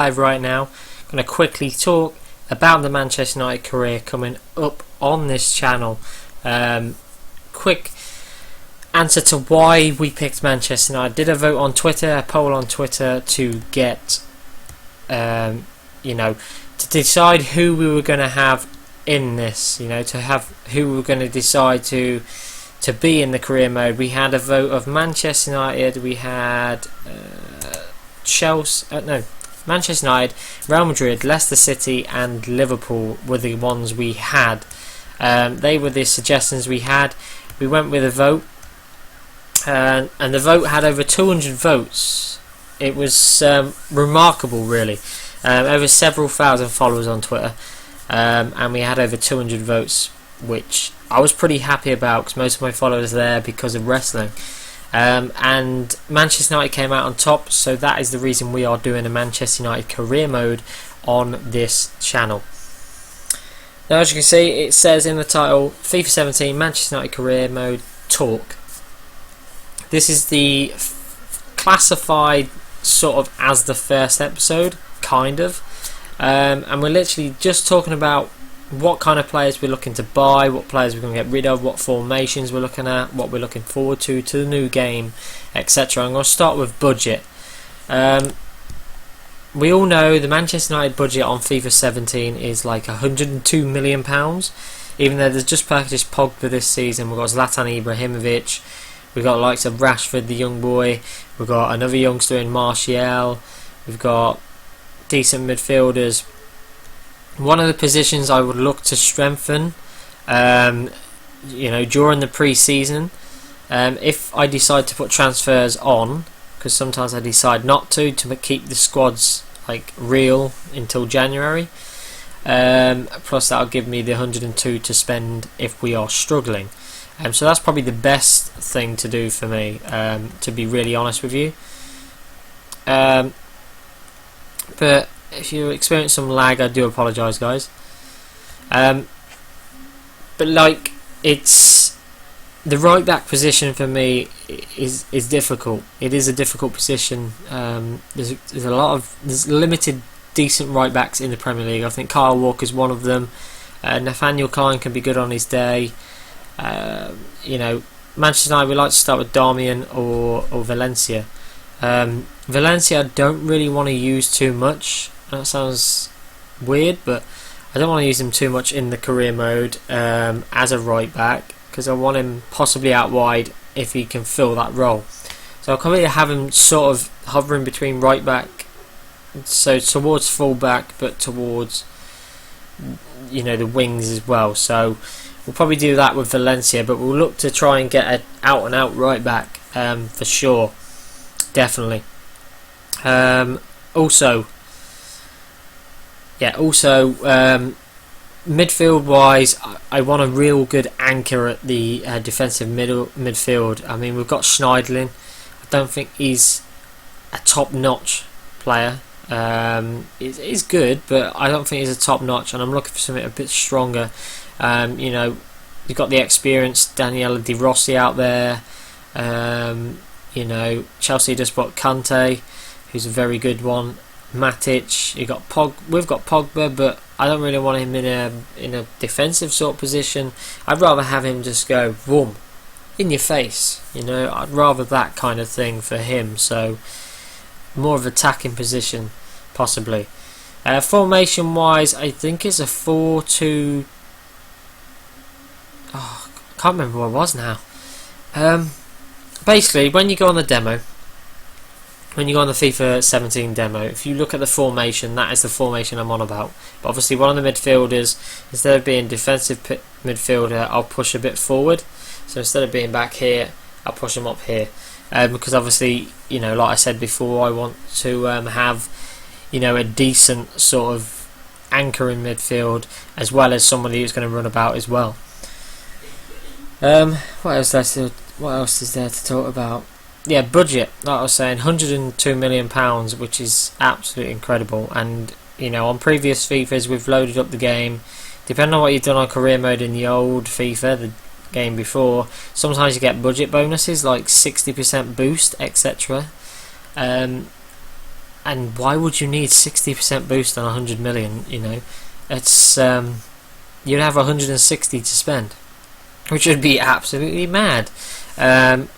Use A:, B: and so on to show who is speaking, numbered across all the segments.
A: Live right now. I'm going to quickly talk about the Manchester United career coming up on this channel. Quick answer to why we picked Manchester United. I did a vote on Twitter, a poll on Twitter to get, to decide who we were going to have in this. To have who we were going to decide to be in the career mode. We had a vote of Manchester United. We had Manchester United, Real Madrid, Leicester City and Liverpool were the ones we had. They were the suggestions we had. We went with a vote, and the vote had over 200 votes. It was remarkable, really. Over several thousand followers on Twitter, and we had over 200 votes, which I was pretty happy about because most of my followers are there because of wrestling. And Manchester United came out on top, so that is the reason we are doing a Manchester United career mode on this channel. Now, as you can see, it says in the title, FIFA 17 Manchester United career mode talk. This is the classified sort of as the first episode, kind of, and we're literally just talking about what kind of players we're looking to buy, what players we're going to get rid of, what formations we're looking at, what we're looking forward to the new game, etc. I'm going to start with budget. We all know the Manchester United budget on FIFA 17 is like £102 million, even though there's just purchased Pogba this season. We've got Zlatan Ibrahimovic, we've got the likes of Rashford, the young boy, we've got another youngster in Martial, we've got decent midfielders. One of the positions I would look to strengthen, during the pre-season, if I decide to put transfers on, because sometimes I decide not to keep the squads like real until January. Plus, that'll give me the 102 to spend if we are struggling. So that's probably the best thing to do for me, to be really honest with you. But if you experience some lag, I do apologise, guys. But it's the right back position for me is difficult. It is a difficult position. There's limited decent right backs in the Premier League. I think Kyle Walker's one of them. Nathaniel Klein can be good on his day. Manchester United, we like to start with Darmian or Valencia. Valencia I don't really want to use too much. That sounds weird, but I don't want to use him too much in the career mode as a right back, because I want him possibly out wide if he can fill that role. So I'll probably have him sort of hovering between right back, so towards full back, but towards the wings as well. So we'll probably do that with Valencia, but we'll look to try and get an out and out right back for sure, definitely. Midfield wise, I want a real good anchor at the defensive midfield. I mean, we've got Schneiderlin. I don't think he's a top notch player. He's good, but I don't think he's a top notch, and I'm looking for something a bit stronger. You've got the experienced Daniele De Rossi out there. Chelsea just bought Kante, who's a very good one. Matic, we've got Pogba, but I don't really want him in a defensive sort of position. I'd rather have him just go boom in your face. I'd rather that kind of thing for him. So more of attacking position, possibly. Formation wise, I think it's a 4-2. I can't remember what it was now. Basically, when you go on the demo. When you go on the FIFA 17 demo, if you look at the formation, that is the formation I'm on about. But obviously one of the midfielders, instead of being defensive midfielder, I'll push a bit forward. So instead of being back here, I'll push him up here. Because obviously, like I said before, I want to have, a decent sort of anchor in midfield, as well as somebody who's going to run about as well. What else is there to talk about? Yeah, budget, like I was saying, £102 million, which is absolutely incredible. And on previous FIFAs we've loaded up the game. Depending on what you've done on career mode in the old FIFA, the game before, sometimes you get budget bonuses like 60% boost, etc. and why would you need 60% boost on 100 million? You know, it's you'd have 160 to spend, which would be absolutely mad.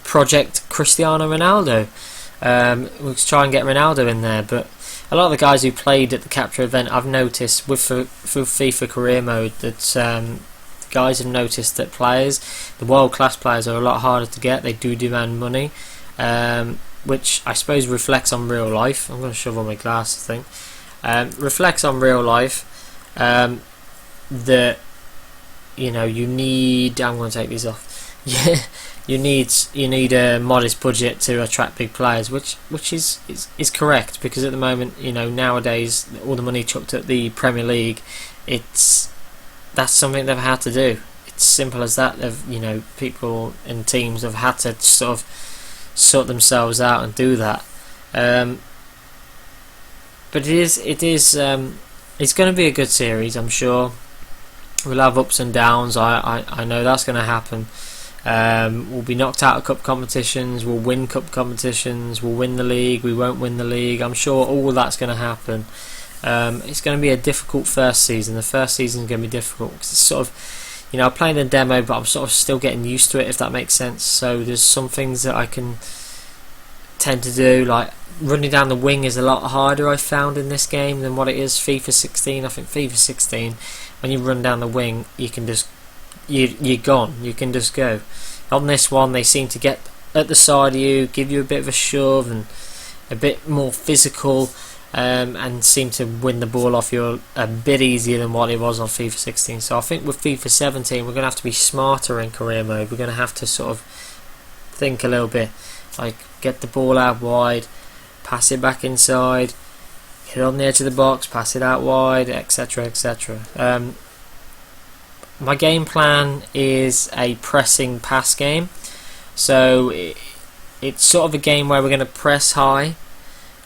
A: Project Cristiano Ronaldo. We'll try and get Ronaldo in there, but a lot of the guys who played at the capture event, I've noticed with FIFA career mode that guys have noticed that the world class players, are a lot harder to get. They do demand money, which I suppose reflects on real life. I'm going to shove on my glasses thing. Reflects on real life that, you know, you need. I'm going to take these off. Yeah. You need a modest budget to attract big players, which is correct, because at the moment, you know, nowadays all the money chucked at the Premier League, that's something they've had to do. It's simple as that. You know, people and teams have had to sort of sort themselves out and do that. But it's going to be a good series, I'm sure. We'll have ups and downs. I know that's going to happen. We'll be knocked out of cup competitions, we'll win cup competitions, we'll win the league, we won't win the league. I'm sure all that's going to happen. It's going to be a difficult first season. The first season is going to be difficult because it's sort of, you know, I'm playing the demo, but I'm sort of still getting used to it, if that makes sense. So there's some things that I can tend to do, like running down the wing is a lot harder, I found, in this game than what it is FIFA 16. I think FIFA 16, when you run down the wing, you can just you're gone. You can just go. On this one, they seem to get at the side of you, give you a bit of a shove and a bit more physical, and seem to win the ball off you a bit easier than what it was on FIFA 16. So I think with FIFA 17, we're going to have to be smarter in career mode. We're going to have to sort of think a little bit, like get the ball out wide, pass it back inside, get it on the edge of the box, pass it out wide, etc, etc. My game plan is a pressing pass game, so it's sort of a game where we're going to press high,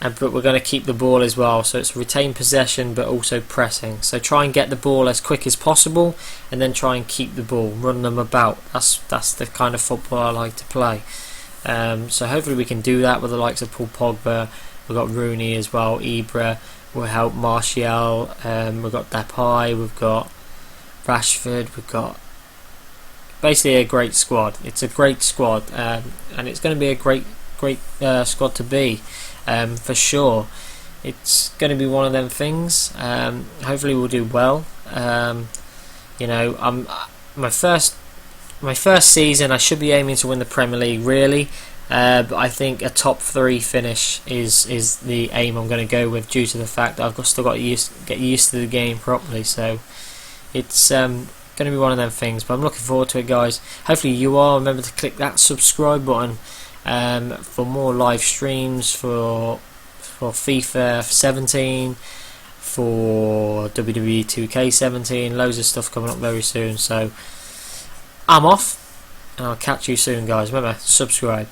A: but we're going to keep the ball as well. So it's retain possession but also pressing. So try and get the ball as quick as possible, and then try and keep the ball, run them about. That's the kind of football I like to play. So hopefully we can do that with the likes of Paul Pogba. We've got Rooney as well, Ibra will help, Martial, we've got Depay, we've got Rashford, we've got basically a great squad. It's a great squad, and it's going to be a great squad to be, for sure. It's going to be one of them things. Hopefully we'll do well. You know, my first season, I should be aiming to win the Premier League, really. But I think a top 3 finish is the aim I'm going to go with, due to the fact that I've still got to get used to the game properly. So it's going to be one of them things, but I'm looking forward to it, guys. Hopefully you are. Remember to click that subscribe button for more live streams for FIFA 17, for WWE 2K17, loads of stuff coming up very soon. So I'm off, and I'll catch you soon, guys. Remember, subscribe.